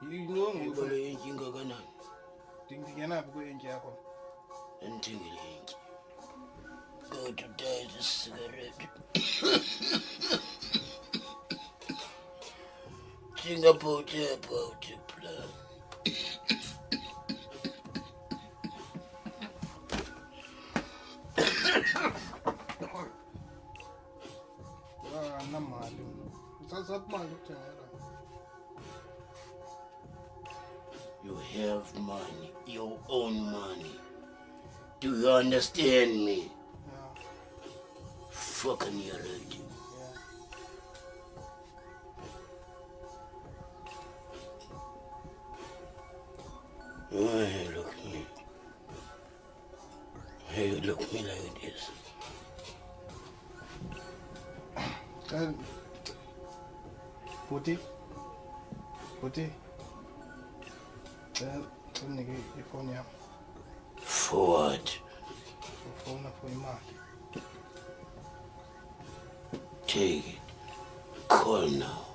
Ngibole inkinga kanani? Ndingena phi kwenye yakho? Andithengile inki. Go to die the cigarette. Think about your plan. Namali. Usazapmali ukuthengela. You have money, your own money. Do you understand me? Yeah. Fucking you're right. Why look at me? Why you look at me like this? Puti. Nigga, your phone yam. For what? For phone for your mom. Take it. Call now.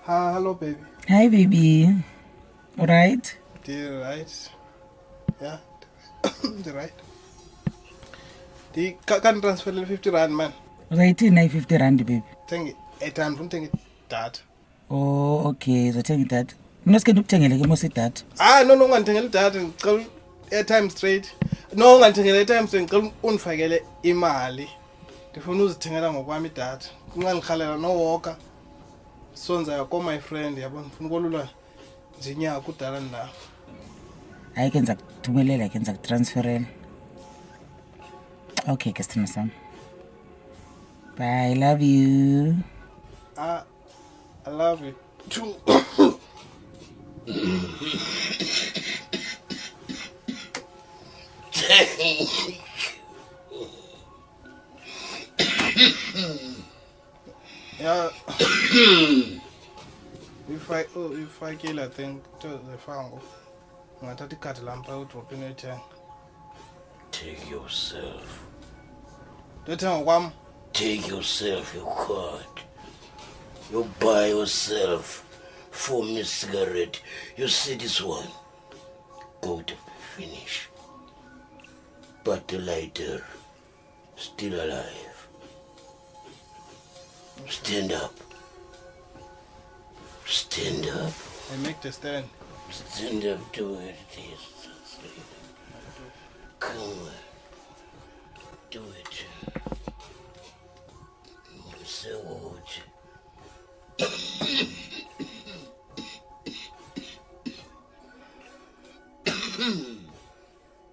Hello, baby. Hi, baby. All right? The right. Yeah. The right. The can transfer 50 rand, man. Right, 950 rand, baby. Thank you. 8 rand, don't think it that. Oh, okay. So thank you, Dad. Noske ndikuthengele ke mos idatha. No, ngandithengela idatha ngicela airtime straight. No, ngandithengela airtime straight ngicela undifakele imali. Ndifuna uzithengela ngokwami idatha. Kungangihalela no walker. Sonza yako my friend yabona ngifuna ukolula njinya kudala na. Hayi ke nza kuthumelela ke nza kutransferela. Okay, ke sithina sam. Bye, love you. I love you too. Yeah. if I kill, I think to the fango. Ngatati cut lampa drop in it. Take yourself. Take yourself, you card. You buy yourself for me cigarette. You see this one. Go to finish. But the lighter still alive. Stand up. Stand up. I make the stand. Stand up to where it is. Come on. Do it. So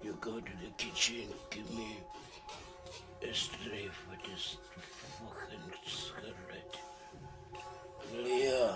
you go to the kitchen, give me a stray for this fucking cigarette. Yeah.